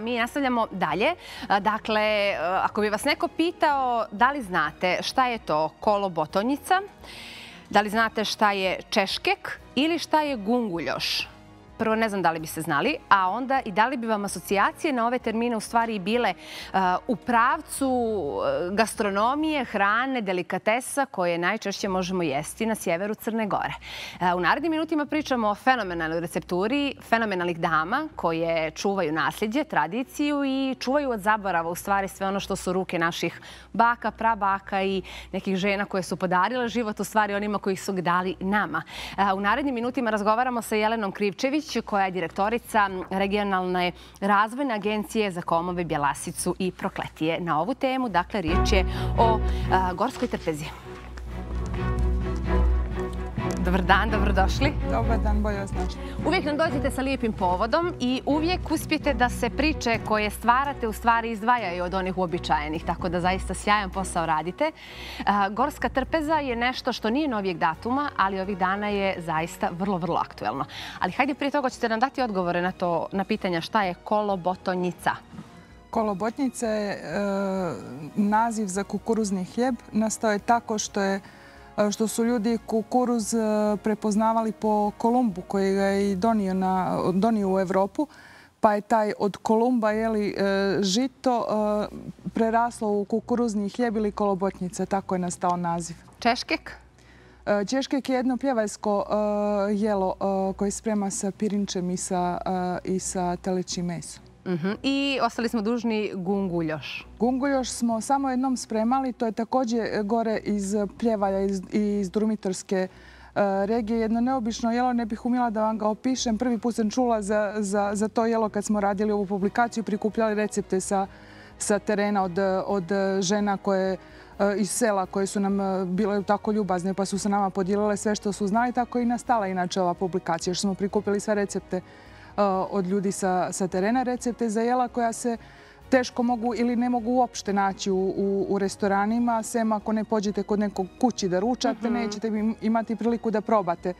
mi nastavljamo dalje. Dakle, ako bi vas neko pitao da li znate šta je to kolobotonjica, da li znate šta je češkek ili šta je gunguljoš? Prvo, ne znam da li bi se znali, a onda i da li bi vam asocijacije na ove termine u stvari bile u pravcu gastronomije, hrane, delikatesa koje najčešće možemo jesti na sjeveru Crne Gore. U narednim minutima pričamo o fenomenalnoj recepturi, fenomenalnih dama koje čuvaju nasljeđe, tradiciju i čuvaju od zaborava u stvari sve ono što su ruke naših baka, prabaka i nekih žena koje su podarile život u stvari onima koji su ga dali nama. U narednim minutima razgovaramo sa Jelenom Krivčević, koja je direktorica regionalne razvojne agencije za Komove, Bjelasicu i Prokletije. Na ovu temu, dakle, riječ je o gorskoj trpezi. Dobar dan, dobrodošli. Dobar dan, bolje vas našli. Uvijek nam dođete sa lijepim povodom i uvijek uspijete da se priče koje stvarate u stvari izdvajaju od onih uobičajenih, tako da zaista sjajan posao radite. Gorska trpeza je nešto što nije novijeg datuma, ali ovih dana je zaista vrlo, vrlo aktuelno. Ali hajde prije toga ćete nam dati odgovore na pitanja šta je kolobotonjica. Kolobotnjica je naziv za kukuruzni hljeb. Nastao je tako što su ljudi kukuruz prepoznavali po Kolumbu koji ga je i donio u Evropu, pa je taj od Kolumba žito preraslo u kukuruzni hljeb ili kolobotnjica. Tako je nastao naziv. Češkek? Češkek je jedno pljevaljsko jelo koje se sprema sa pirinčem i sa telećim mesom. I ostali smo dužni gunguljoš. Gunguljoš smo samo jednom spremali. To je također gore iz Pljevalja i iz Drumitorske regije. Jedno neobično jelo, ne bih umjela da vam ga opišem. Prvi put sam čula za to jelo kad smo radili ovu publikaciju, prikupljali recepte sa terena od žena koje iz sela koje su nam bile tako ljubazne pa su se nama podijelile sve što su znali. Tako je i nastala inače ova publikacija, što smo prikupili sve recepte od ljudi sa terena, recepte za jela koja se teško mogu ili ne mogu uopšte naći u restoranima, sem ako ne pođete kod nekog kući da ručate, nećete imati priliku da probate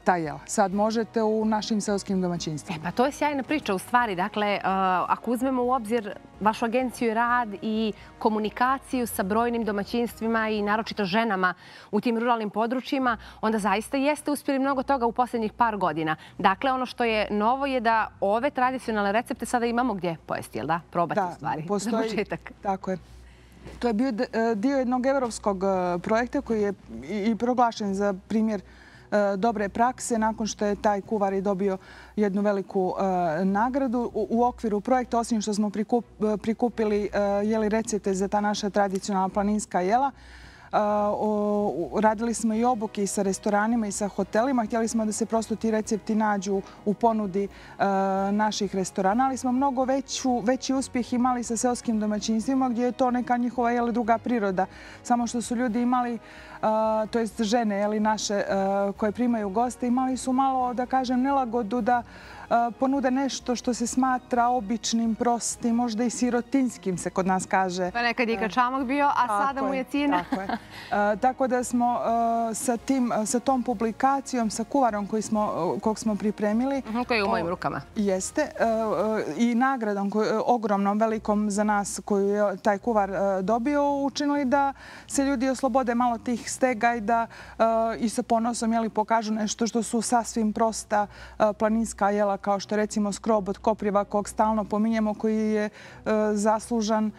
ta jela. Sad možete u našim seoskim domaćinstvima. Pa to je sjajna priča u stvari. Dakle, ako uzmemo u obzir vašu agenciju, rad i komunikaciju sa brojnim domaćinstvima i naročito ženama u tim ruralnim područjima, onda zaista jeste uspjeli mnogo toga u posljednjih par godina. Dakle, ono što je novo je da ove tradicionalne recepte sada imamo gdje pojesti, jel da? Probati u stvari. Za početak. Tako je. To je bio dio jednog evropskog projekta koji je i proglašen za primjer dobre prakse nakon što je taj kuvar i dobio jednu veliku nagradu. U okviru projekta, osim što smo prikupili recepte za ta naša tradicionalna planinska jela, radili smo i obuke i sa restoranima i sa hotelima. Htjeli smo da se prosto ti recepti nađu u ponudi naših restorana, ali smo mnogo veći uspjeh imali sa seoskim domaćinstvima gdje je to neka njihova druga priroda. Samo što su ljudi imali, to jest žene naše koje primaju goste, imali su malo, da kažem, nelagodu da ponude nešto što se smatra običnim, prostim, možda i sirotinskim se kod nas kaže. Pa nekad je kačamak bio, a sada mu je cijena. Tako je. Tako da smo sa tom publikacijom, sa kuvarom kog smo pripremili. Koji je u mojim rukama. Jeste. I nagradom ogromnom, velikom za nas koju je taj kuvar dobio, učinili da se ljudi oslobode malo tih stega i da i sa ponosom pokažu nešto što su sasvim prosta planinska jela, kao što recimo skrob od kopriva kog stalno pominjemo, koji je zaslužan.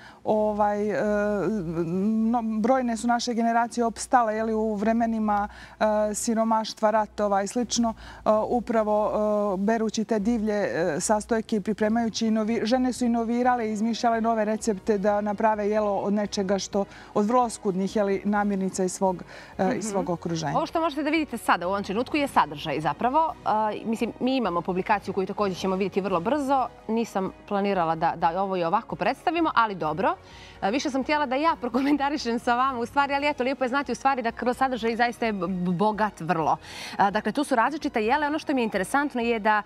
Brojne su naše generacije opstale u vremenima siromaštva, ratova i slično, upravo berući te divlje sastojke i pripremajući. Žene su inovirale i izmišljale nove recepte da naprave jelo od nečega što, od vrlo skudnih namirnica iz svog okruženja. Ovo što možete da vidite sada u ovom trenutku je sadržaj zapravo. Mislim, mi imamo publikaciju koju također ćemo vidjeti vrlo brzo. Nisam planirala da ovo i ovako predstavimo, ali dobro. Više sam htjela da ja prokomentarišem sa vama u stvari, ali eto, lijepo je znati u stvari da kroz sadržaj zaista je bogat vrlo. Dakle, tu su različita jela. Ono što mi je interesantno je da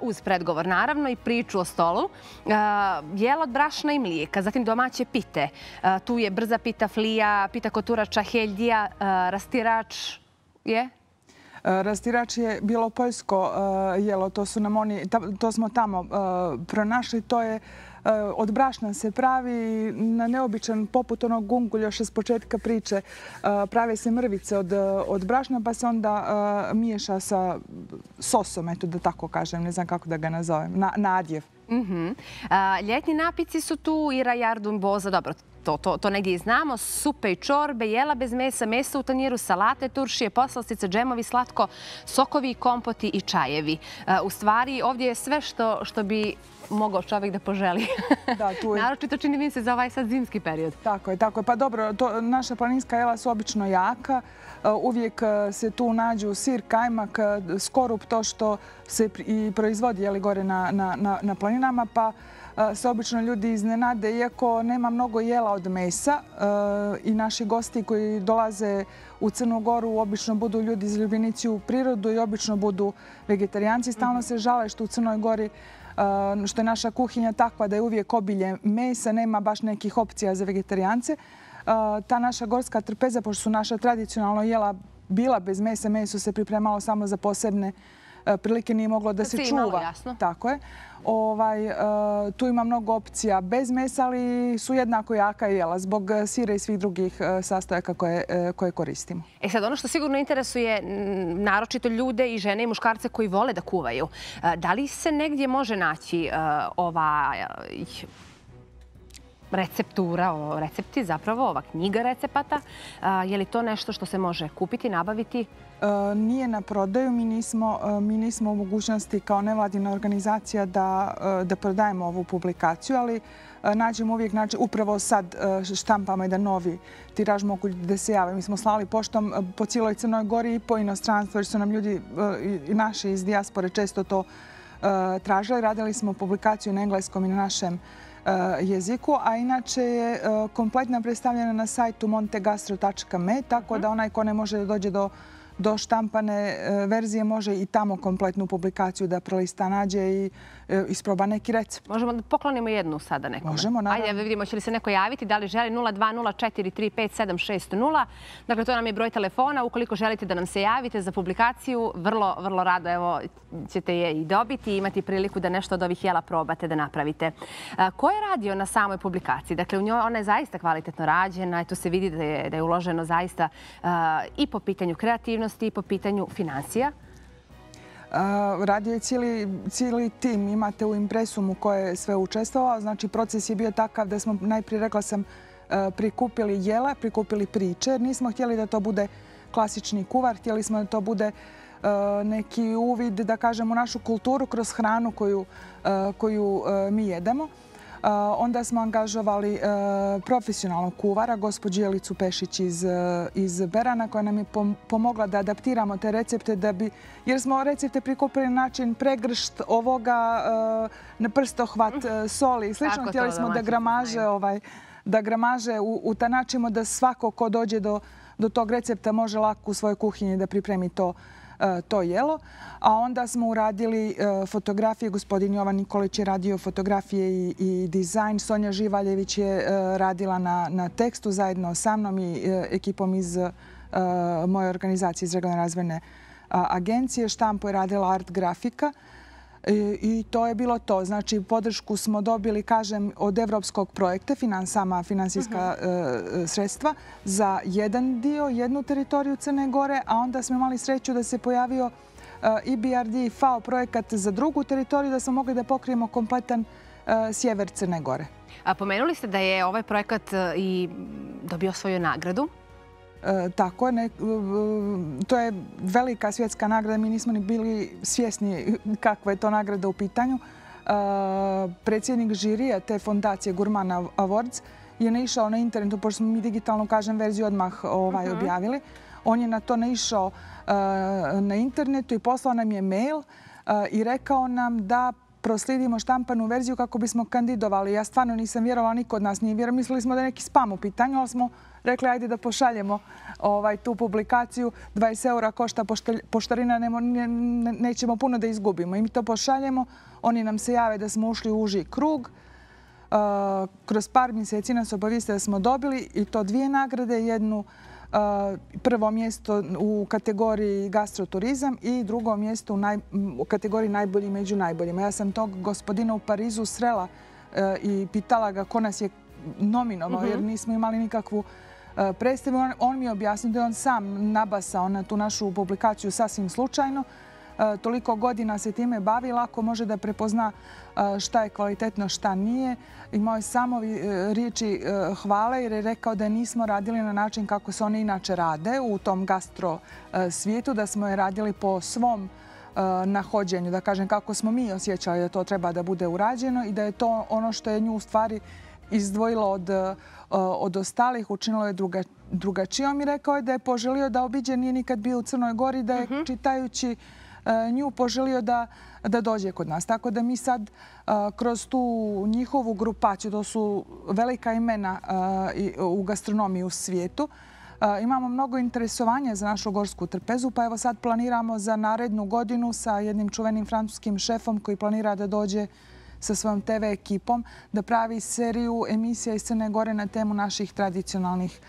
uz predgovor, naravno, i priču o stolu, jela od brašna i mlijeka, zatim domaće pite. Tu je brza pita flija, pita koturača, heljdija, rastirač je? Rastirač je bilo poljsko jelo, to smo tamo pronašli. To je od brašna se pravi na neobičan, poput onog gunguljoša s početka priče. Prave se mrvice od brašna pa se onda miješa sa sosom, eto da tako kažem, ne znam kako da ga nazovem, na adjev. Ljetni napici su tu i rajardun, boza, dobro, to negdje i znamo, supe i čorbe, jela bez mesa, meso u tanjiru, salate, turšije, poslastice, džemovi, slatko, sokovi, kompoti i čajevi. U stvari, ovdje je sve što bi mogao čovjek da poželi. Naročito čini mi se za ovaj sad zimski period. Tako je. Pa dobro, naša planinska jela su obično jaka. Uvijek se tu nađu sir, kajmak, skorup, to što se i proizvodi gore na planinama, pa se obično ljudi iznenade. Iako nema mnogo jela od mesa i naši gosti koji dolaze u Crnu Goru obično budu ljudi zaljubljenici u prirodu i obično budu vegetarijanci. Stalno se žale što u Crnoj Gori, što je naša kuhinja takva da je uvijek obilje mesa, nema baš nekih opcija za vegetarijance. Ta naša gorska trpeza, pošto su naša tradicionalno jela bila bez mesa, meso se pripremalo samo za posebne prilike, nije moglo da se čuva. Tako je. Tu ima mnogo opcija bez mesa, ali su jednako jaka jela zbog sira i svih drugih sastojaka koje koristimo. Sad, ono što sigurno interesuje naročito ljude i žene i muškarce koji vole da kuvaju, da li se negdje može naći ova receptura, recepti zapravo, ova knjiga recepata? Je li to nešto što se može kupiti, nabaviti? Nije na prodaju. Mi nismo u mogućnosti kao nevladina organizacija da prodajemo ovu publikaciju, ali nađemo uvijek način. Upravo sad štampamo jedan novi tiraž, mogu da se jave. Mi smo slali poštom po cijeloj Crnoj Gori i po inostranstvu, jer su nam ljudi naši iz dijaspore često to tražili. Radili smo publikaciju na engleskom i na našem jeziku, a inače je kompletno predstavljena na sajtu montegastro.me, tako da onaj ko ne može da dođe do štampane verzije može i tamo kompletnu publikaciju da prolista, nađe i isproba neki recept. Možemo da poklonimo jednu sada nekome? Možemo, naravno. Ajde, vidimo, će li se neko javiti, da li želi 0204355760. Dakle, to nam je broj telefona. Ukoliko želite da nam se javite za publikaciju, vrlo rado evo ćete je i dobiti i imati priliku da nešto od ovih jela probate da napravite. Ko je radio na samoj publikaciji? Dakle, u njoj ona je zaista kvalitetno rađena i tu se vidi da je uloženo zaista i po pitanju kreativnosti i po pitanju financija. Radio je cijeli tim. Imate u impresumu koje je sve učestvovao. Znači, proces je bio takav da smo najprije, rekla sam, prikupili jela, prikupili priče. Jer nismo htjeli da to bude klasični kuvar. Htjeli smo da to bude neki uvid, da kažem, u našu kulturu kroz hranu koju mi jedemo. Onda smo angažovali profesionalnog kuvara, gospođu Jelicu Pešić iz Berana, koja nam je pomogla da adaptiramo te recepte, jer smo recepte prikupili na način pregršt ovoga, na prstohvat soli i slično. Htjeli smo da gramaže utanačimo, da svako ko dođe do tog recepta može lako u svojoj kuhinji da pripremi to jelo. A onda smo uradili fotografije. Gospodin Jovan Nikolić je radio fotografije i dizajn. Sonja Živaljević je radila na tekstu zajedno sa mnom i ekipom iz moje organizacije iz Regionalne razvojne agencije. Štampu je radila Art Grafika. I to je bilo to. Znači, podršku smo dobili, kažem, od evropskog projekta, sama finansijska sredstva, za jedan dio, jednu teritoriju Crne Gore, a onda smo imali sreću da se pojavio EBRD i FAO projekat za drugu teritoriju, da smo mogli da pokrijemo kompletan sjever Crne Gore. Pomenuli ste da je ovaj projekat i dobio svoju nagradu. Tako je. To je velika svjetska nagrada. Mi nismo ni bili svjesni kakva je to nagrada u pitanju. Predsjednik žirija te fondacije Gurman Awards je naišao na internetu, pošto smo mi digitalnu, kažem, verziju odmah objavili. On je na to naišao na internetu i poslao nam je mail i rekao nam da proslijedimo štampanu verziju kako bismo kandidovali. Ja stvarno nisam vjerovala, niko od nas nije vjerovao. Mislili smo da je neki spam u pitanju, ali smo rekli ajde da pošaljemo tu publikaciju. 20 € košta poštarina, nećemo puno da izgubimo. I mi to pošaljemo, oni nam se jave da smo ušli u uži krug. Kroz par mjeseci nas obavijeste da smo dobili i to 2 nagrade, jednu prvo mjesto u kategoriji gastroturizam i drugo mjesto u kategoriji najbolji među najboljima. Ja sam tog gospodina u Parizu srela i pitala ga ko nas je nominovao jer nismo imali nikakvu predstavu. On mi je objasnio da je on sam nabasao na tu našu publikaciju sasvim slučajno. Toliko godina se time bavi, lako može da prepozna šta je kvalitetno, šta nije. Imao je samo riječi hvale jer je rekao da nismo radili na način kako se one inače rade u tom gastro svijetu, da smo je radili po svom nahođenju, da kažem kako smo mi osjećali da to treba da bude urađeno i da je to ono što je nju u stvari izdvojilo od ostalih, učinilo je drugačijom i rekao je da je poželio da obiđe, nije nikad bio u Crnoj Gori, da je čitajući nju poželio da dođe kod nas. Tako da mi sad kroz tu njihovu grupaciju, to su velika imena u gastronomiji u svijetu, imamo mnogo interesovanja za našu gorsku trpezu, pa evo sad planiramo za narednu godinu sa jednim čuvenim francuskim šefom koji planira da dođe sa svojom TV ekipom da pravi seriju emisija iz Crne Gore na temu naših tradicionalnih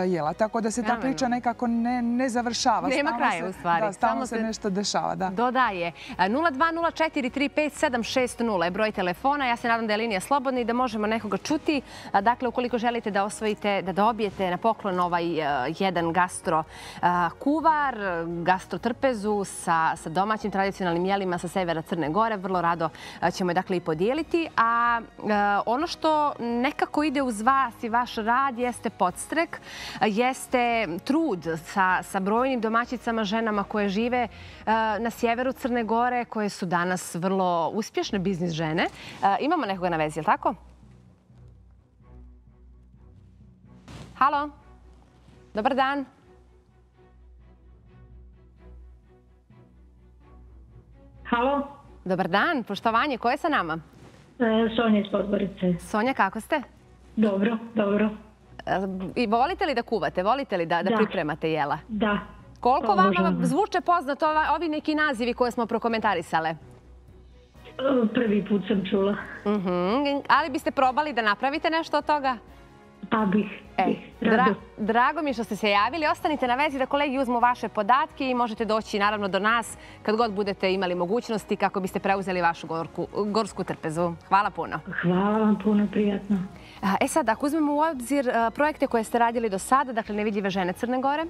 jela. Tako da se ta priča nekako ne završava. Nema kraja u stvari. Da, stalno se nešto dešava. Dodaje. 0204355760 je broj telefona. Ja se nadam da je linija slobodna i da možemo nekoga čuti. Dakle, ukoliko želite da osvojite, da dobijete na poklon ovaj jedan gastro kuvar, gastro trpezu sa domaćim tradicionalnim jelima sa severa Crne Gore, vrlo rado ćemo je dakle i podijeliti. A ono što nekako ide uz vas i vaš rad jeste podstrek, jeste trud sa brojnim domaćicama, ženama koje žive na sjeveru Crne Gore, koje su danas vrlo uspješne biznis žene. Imamo nekoga na vezi, je li tako? Halo? Dobar dan. Halo? Dobar dan, poštovanje, ko je sa nama? Sonja iz Podgorice. Sonja, kako ste? Dobro, dobro. I volite li da kuvate? Volite li da pripremate jela? Da. Koliko vama zvuče poznato ovi neki nazivi koje smo prokomentarisale? Prvi put sam čula. Ali biste probali da napravite nešto od toga? Pa bih. Drago mi što ste se javili. Ostanite na vezi da kolegi uzmu vaše podatke i možete doći naravno do nas kad god budete imali mogućnosti kako biste preuzeli vašu gorsku trpezu. Hvala puno. Hvala vam puno, prijatno. Sad, ako uzmemo u obzir projekte koje ste radili do sada, dakle Nevidljive žene Crne Gore,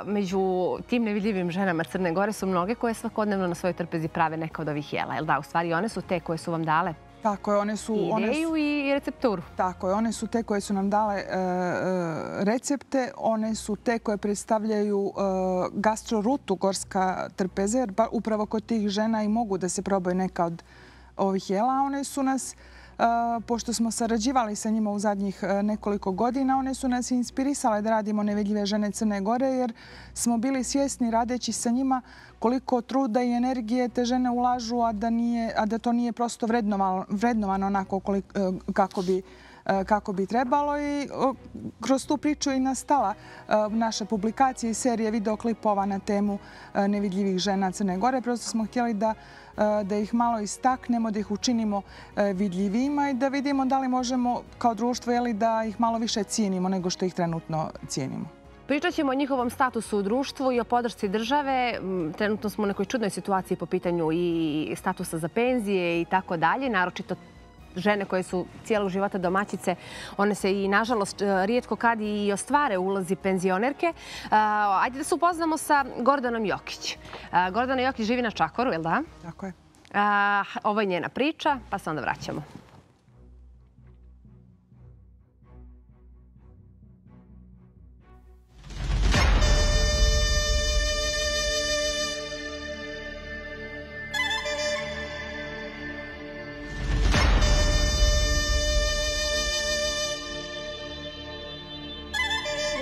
među tim nevidljivim ženama Crne Gore su mnoge koje svakodnevno na svojoj trpezi prave neka od ovih jela. Jel da, u stvari one su te koje su vam dale tako je, one su ideju i recepturu. Tako je, one su te koje su nam dale recepte, one su te koje predstavljaju gastrorutu gorska trpeza, jer upravo kod tih žena i mogu da se probaju neka od ovih jela. One su nas, pošto smo sarađivali sa njima u zadnjih nekoliko godina, one su nas inspirisale da radimo Nevidljive žene Crne Gore, jer smo bili svjesni radeći sa njima koliko truda i energije te žene ulažu, a da to nije prosto vrednovano onako kako bi trebalo. I kroz tu priču i nastala naša publikacija i serija videoklipova na temu Nevidljivih žena Crne Gore. Prosto smo htjeli da ih malo istaknemo, da ih učinimo vidljivima i da vidimo da li možemo kao društvo da ih malo više cijenimo nego što ih trenutno cijenimo. Pričat ćemo o njihovom statusu u društvu i o podršci države. Trenutno smo u nekoj čudnoj situaciji po pitanju i statusa za penzije i tako dalje, naročito žene koje su cijelog života domaćice, one se i nažalost rijetko kad i ostvare u ulozi penzionerke. Ajde da se upoznamo sa Gordanom Jokić. Gordana Jokić živi na Čakoru, je li da? Tako je. Ovo je njena priča, pa se onda vraćamo.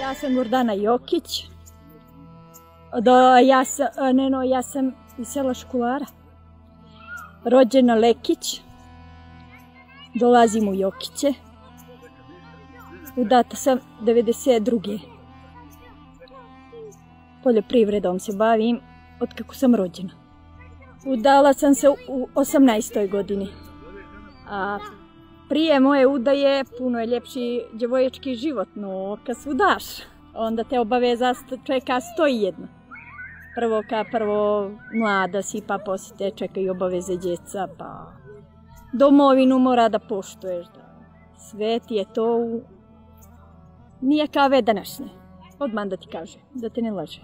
Ja sam Gordana Jokić. Ja sam iz sela Škulara. Rođena Lekić. Dolazim u Jokiće. Udata sam 92. Poljoprivredom se bavim od kako sam rođena. Udala sam se u 18. godini. A prije moje udaje puno je ljepši djevoječki život, no kad se udaš, Onda te obaveza čeka 101. Prvo mlada si, pa poslije te čekaju obaveze djeca, pa domovinu mora da poštuješ. Sve ti je to nije kao ove današnje. Odmah da ti kaže, da te ne laže.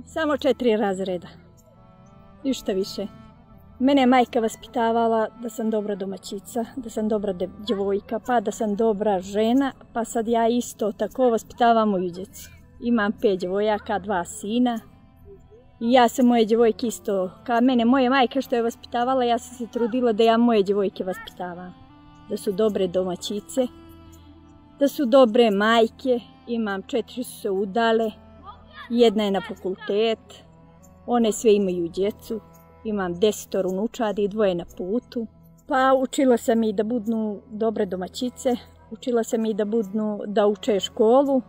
Samo 4 razreda. Ništa više. Mene je majka vaspitavala da sam dobra domaćica, da sam dobra djevojka, pa da sam dobra žena, pa sad ja isto tako vaspitavam moju djecu. Imam 5 djevojaka, 2 sina i ja sam moje djevojke isto, kao mene moje majka što je vaspitavala, ja sam se trudila da ja moje djevojke vaspitavam. Da su dobre domaćice, da su dobre majke, imam 4 su se udale, 1 je na fakultet, one sve imaju djecu. Imam 10 unučadi i 2 na putu. Pa učila sam i da budu dobre domaćice, učila sam i da uče školu,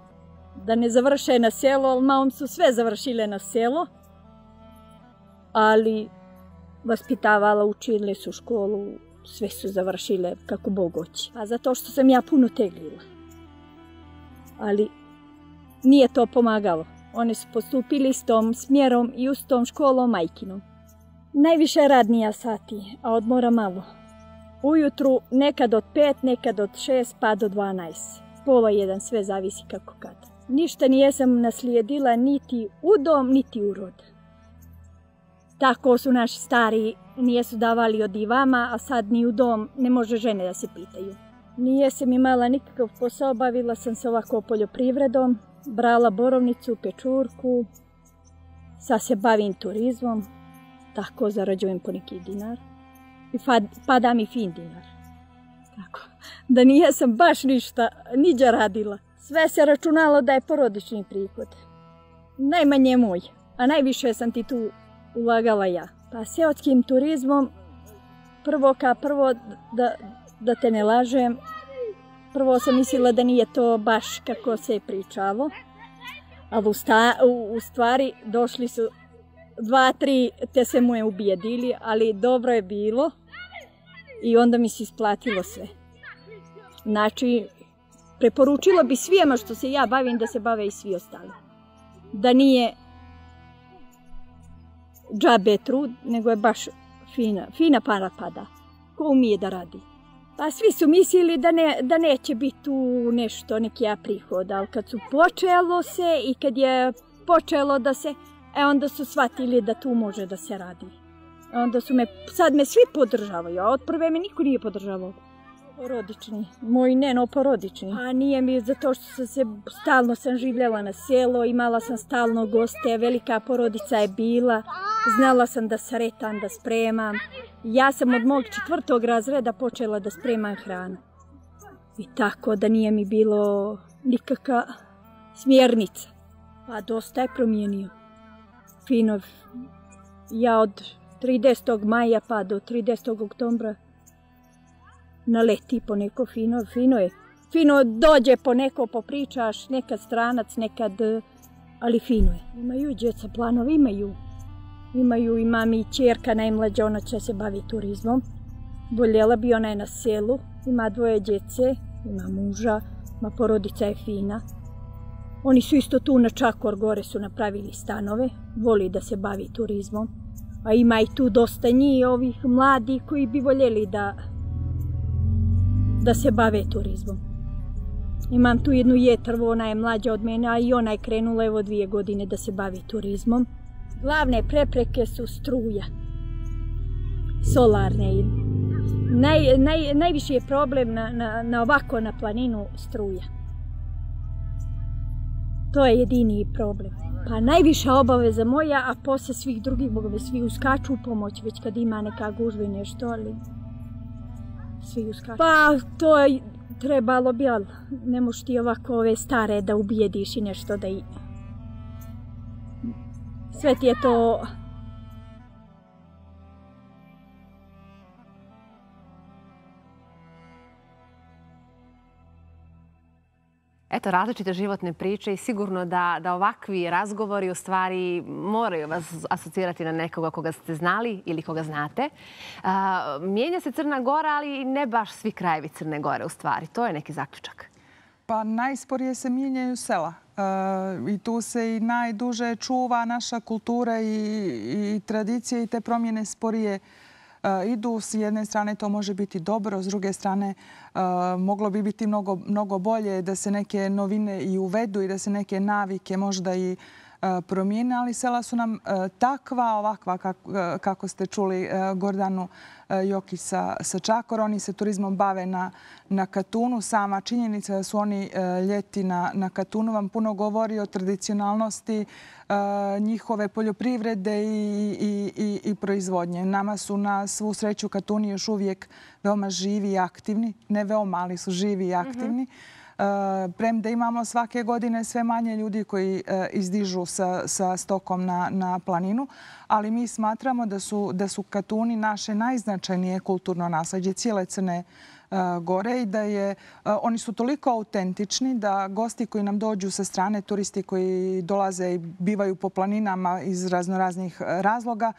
da ne završe na selo, ali malom su sve završile na selo. Ali vaspitavala, učile su školu, sve su završile kako Bog hoće. A zato što sam ja puno teglila. Ali nije to pomagalo. Oni su postupili s tom smjerom i s tom školom majkinom. Najviše radnija sati, a odmora malo. Ujutru nekad od 5, nekad od 6 pa do 12. Pola 1, sve zavisi kako kad. Ništa nijesam naslijedila niti u dom, niti u rod. Tako su naši stari, nijesu davali od divama, a sad ni u dom ne može žene da se pitaju. Nijesam imala nikakav posao, bavila sam se ovako poljoprivredom, brala borovnicu, pečurku, sad se bavim turizmom. Tako zarađujem po neki dinar i pada mi fin dinar. Tako da nijesam baš ništa, niđa radila. Sve se računalo da je porodični prihod. Najmanje moj, a najviše sam ti tu ulagala ja. Pa seoskim turizmom, prvo da te ne lažem, prvo sam mislila da nije to baš kako se je pričalo, a u stvari došli su 2-3 te se moje ubijedili, ali dobro je bilo i onda mi se isplatilo sve. Znači, preporučila bi svijema što se ja bavim da se bave i svi ostali. Da nije džabe trud, nego je baš fina para pada. Ko umije da radi. Pa svi su mislili da neće biti tu nešto, neki prihod, ali kad su počelo se i kad je počelo da se, onda su shvatili da tu može da se radi. Onda su sad me svi podržavaju, a od prve me niko nije podržavao. Porodični, moj neno porodični. A nije mi zato što stalno sam živjela na selo, imala sam stalno goste, velika porodica je bila, znala sam da sretam, da spremam. Ja sam od mog 4. razreda počela da spremam hranu. I tako da nije mi bilo nikakva smjernica. A dosta je promijenio. Fino, ja od 30. maja pa do 30. oktobra naleti po neko fino je. Fino dođe po neko, popričaš, nekad stranac, nekad, ali fino je. Imaju djeca, planove imaju. Imam i ćerka najmlađa, ona će se baviti turizmom. Voljela bi, ona je na selu, ima 2 djece, ima muža, ma porodica je fina. Oni su isto tu na Čakor gore su napravili stanove, voli da se bavi turizmom. A ima i tu dosta njih, ovih mladih koji bi voljeli da se bave turizmom. Imam tu jednu jetrvu, ona je mlađa od mene, a i ona je krenula evo 2 godine da se bavi turizmom. Glavne prepreke su struja, solarne. Najviši je problem ovako na planinu struja. To je jedini problem. Pa najviša obaveza moja, a poslije svih drugih, boga mi svi uskaču u pomoć, već kad ima neka gužva i nešto, ali svi uskaču. Pa to je trebalo bi, ali ne možeš ti ovako ove stare da ubijediš i nešto da i... Sve ti je to... Eto, različite životne priče i sigurno da ovakvi razgovori u stvari moraju vas asocirati na nekoga koga ste znali ili koga znate. Mijenja se Crna Gora, ali ne baš svi krajevi Crne Gore u stvari. To je neki zaključak. Pa najsporije se mijenjaju sela. I tu se i najduže čuva naša kultura i tradicije i te promjene sporije idu. S jedne strane to može biti dobro, s druge strane moglo bi biti mnogo bolje da se neke novine i uvedu i da se neke navike možda i promijene, ali sela su nam takva, ovakva kako ste čuli Gordanu Jokić sa Čakora. Oni se turizmom bave na Katunu. Sama činjenica da su oni ljeti na Katunu vam puno govori o tradicionalnosti njihove poljoprivrede i proizvodnje. Nama su na svu sreću Katuni još uvijek veoma živi i aktivni. Ne veoma, ali su živi i aktivni. Premda imamo svake godine sve manje ljudi koji izdižu sa stokom na planinu, ali mi smatramo da su Katuni naše najznačajnije kulturno nasleđe cijele Crne Gore i da oni su toliko autentični da gosti koji nam dođu sa strane, turisti koji dolaze i bivaju po planinama iz raznoraznih razloga,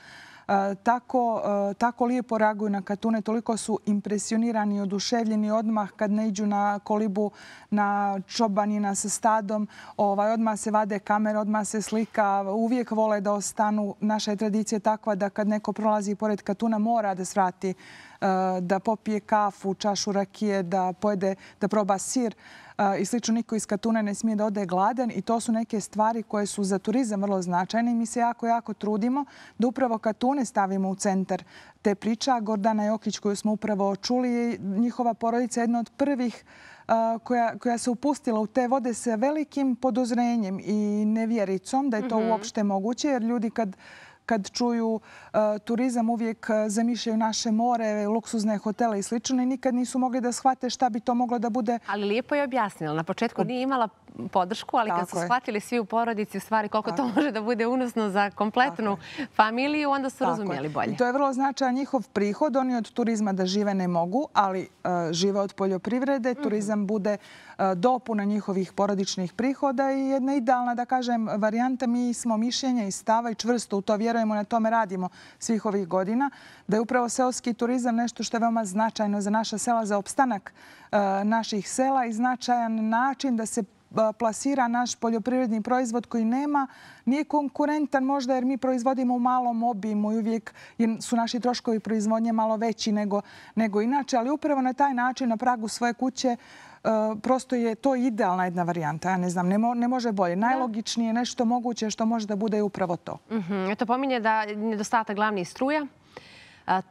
tako lijepo reaguju na Katune, toliko su impresionirani i oduševljeni odmah kad ne iđu na kolibu, na čobanina sa stadom. Odmah se vade kamere, odmah se slika. Uvijek vole da ostanu. Naša je tradicija takva da kad neko prolazi pored Katuna mora da svrati, da popije kafu, čašu rakije, da pojede, da proba sir i slično. Niko iz Katune ne smije da ode gladan i to su neke stvari koje su za turizam vrlo značajne i mi se jako trudimo da upravo Katune stavimo u centar te priče. Gordana Jokić koju smo upravo čuli, njihova porodica je jedna od prvih koja se upustila u te vode sa velikim podozrenjem i nevjericom da je to uopšte moguće, jer ljudi kad čuju turizam uvijek zamišljaju naše more, luksuzne hotele i slično i nikad nisu mogli da shvate šta bi to moglo da bude. Ali lijepo je objasnila. Na početku nije imala podršku, ali kad su shvatili svi u porodici u stvari koliko to može da bude unosno za kompletnu familiju, onda su razumijeli bolje. I to je vrlo značajan njihov prihod. Oni od turizma da žive ne mogu, ali žive od poljoprivrede. Turizam bude dopuna njihovih porodičnih prihoda i jedna idealna, da kažem, varijanta. Mi smo mišljenja i stava i čvrsto u to vjerujemo, na tome radimo svih ovih godina, da je upravo seoski turizam nešto što je veoma značajno za naša sela, za opstanak naših sela i značajan način da se plasira naš poljoprivredni proizvod koji nije konkurentan možda jer mi proizvodimo u malom obimu i uvijek su naši troškovi proizvodnje malo veći nego inače, ali upravo na taj način na pragu svoje kuće prosto je to idealna jedna varijanta. Ja ne znam, ne može bolje. Najlogičnije nešto moguće što može da bude upravo to. Eto, pominje da je nedostatak glavnih struja.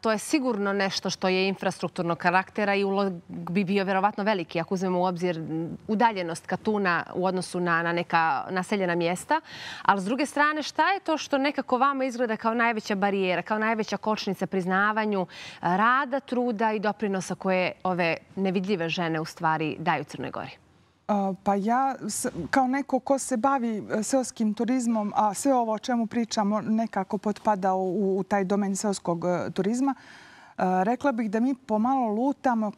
To je sigurno nešto što je infrastrukturnog karaktera i ulog bi bio vjerovatno veliki ako uzmemo u obzir udaljenost Katuna u odnosu na neka naseljena mjesta. Ali s druge strane, šta je to što nekako vama izgleda kao najveća barijera, kao najveća kočnica priznavanju rada, truda i doprinosa koje ove nevidljive žene u stvari daju Crnoj Gori? Pa ja, kao neko ko se bavi seoskim turizmom, a sve ovo o čemu pričamo nekako potpada u taj domen seoskog turizma, rekla bih da mi pomalo lutamo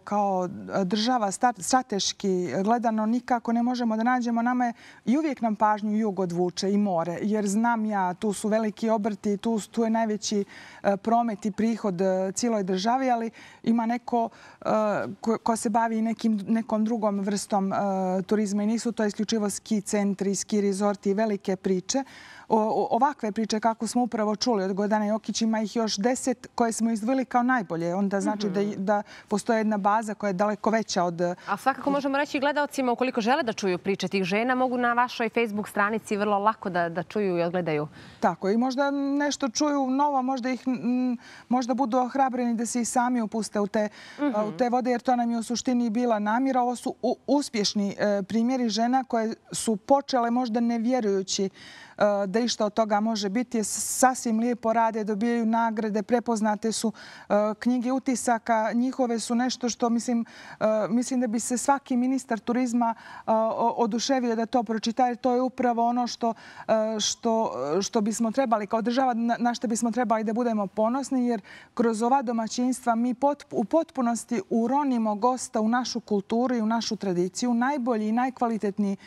kao država strateški gledano, nikako ne možemo da nađemo. Nama je i uvijek nam pažnju jug odvuče i more, jer znam ja, tu su veliki obrti, tu je najveći promet i prihod cijeloj državi, ali ima neko ko se bavi nekom drugom vrstom turizma i nisu to isključivo ski centri, ski rezorti i velike priče. Ovakve priče kako smo upravo čuli od Gordane Jokić, ima ih još 10 koje smo izdvojili kao najbolje. Onda znači da postoje jedna baza koja je daleko veća od... A svakako možemo reći gledalcima, ukoliko žele da čuju priče tih žena, mogu na vašoj Facebook stranici vrlo lako da čuju i odgledaju. Tako, i možda nešto čuju novo, možda budu ohrabreni da se i sami upuste u te vode, jer to nam je u suštini bila namjera. Ovo su uspješni primjeri žena koje su počele možda ne vjerujući da išta od toga može biti. Sasvim lijepo rade, dobijaju nagrade, prepoznate su, knjige utisaka njihove su nešto što mislim da bi se svaki ministar turizma oduševio da to pročita, jer to je upravo ono što bismo trebali kao država, na što bismo trebali da budemo ponosni, jer kroz ova domaćinstva mi u potpunosti uronimo gosta u našu kulturu i u našu tradiciju, najbolji i najkvalitetniji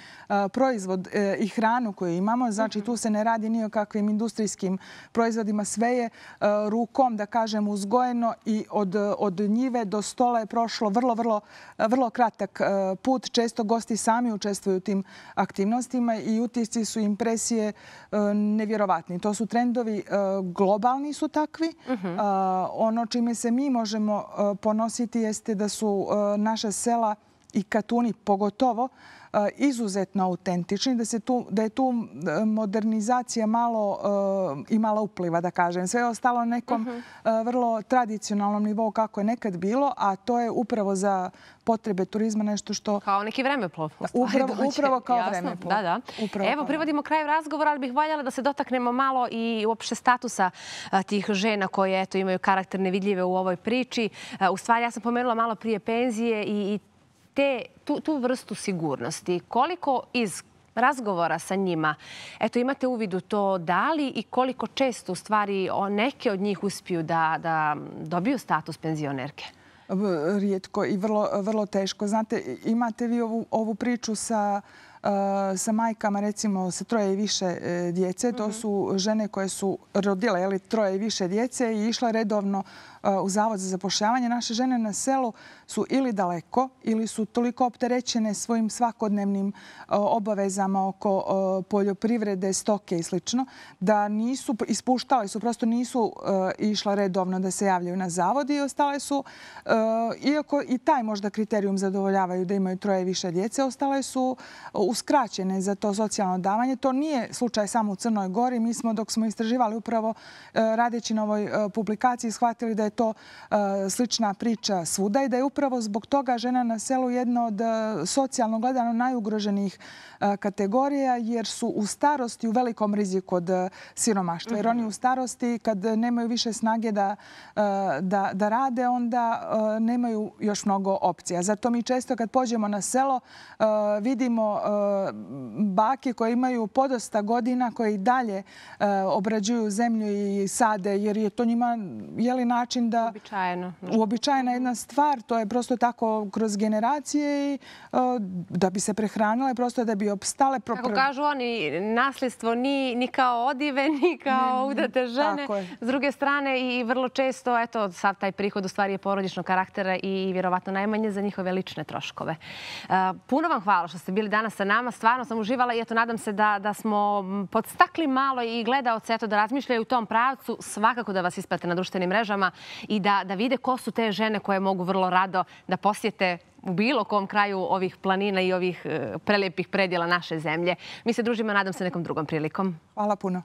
proizvod i hranu koju imamo. Znači, tu se ne radi ni o kakvim industrijskim proizvodima. Sve je rukom, da kažem, uzgojeno uzgojeno i od njive do stola je prošlo vrlo kratak put. Često gosti sami učestvuju u tim aktivnostima i utisci su impresije nevjerovatni. To su trendovi, globalni su takvi. Ono čime se mi možemo ponositi jeste da su naša sela i Katuni pogotovo izuzetno autentični, da je tu modernizacija imala upliva, da kažem. Sve je ostalo na nekom vrlo tradicionalnom nivou kako je nekad bilo, a to je upravo za potrebe turizma nešto što... Kao neki vremeplov. Upravo kao vremeplov. Da. Evo, privodimo kraju razgovora, ali bih voljela da se dotaknemo malo i uopšte statusa tih žena koje imaju karakter nevidljive u ovoj priči. U stvari, ja sam pomenula malo prije penzije i tu vrstu sigurnosti. Koliko iz razgovora sa njima imate uvid u to da li i koliko često u stvari neke od njih uspiju da dobiju status penzionerke? Rijetko i vrlo teško. Znate, imate vi ovu priču sa majkama, recimo, sa 3 i više djece. To su žene koje su rodile 3 i više djece i išle redovno u Zavod za zapošljavanje. Naše žene na selu su ili daleko ili su toliko opterećene svojim svakodnevnim obavezama oko poljoprivrede, stoke i sl. da nisu ispuštale, prosto nisu išle redovno da se javljaju na zavod i ostale su, iako i taj možda kriterijum zadovoljavaju da imaju 3 i više djece, ostale su uskraćene za to socijalno davanje. To nije slučaj samo u Crnoj Gori. Mi smo, dok smo istraživali upravo radeći na ovoj publikaciji, shvatili da je to slična priča svuda i da je upravo zbog toga žena na selu jedna od socijalno gledano najugroženijih kategorija, jer su u starosti u velikom riziku od siromaštva. Jer oni u starosti, kad nemaju više snage da rade, onda nemaju još mnogo opcija. Zato mi često kad pođemo na selo vidimo bake koje imaju podosta godina, koje i dalje obrađuju zemlju i sade, jer je to njima način da... Uobičajena jedna stvar. To je prosto tako kroz generacije i da bi se prehranile, prosto da bi opstale. Kako kažu oni, nasljedstvo ni kao odive, ni kao udate žene. S druge strane i vrlo često, sav taj prihod u stvari je porodičnog karaktera i vjerovatno najmanje za njihove lične troškove. Puno vam hvala što ste bili danas sa nama. Stvarno sam uživala i nadam se da smo podstakli malo i gledaoce da razmišljaju u tom pravcu. Svakako da vas isprate na društvenim mrežama i da vide ko su te žene koje mogu vrlo rado da posjete u bilo kom kraju ovih planina i ovih prelijepih predjela naše zemlje. Mi se družimo, nadam se, nekom drugom prilikom. Hvala puno.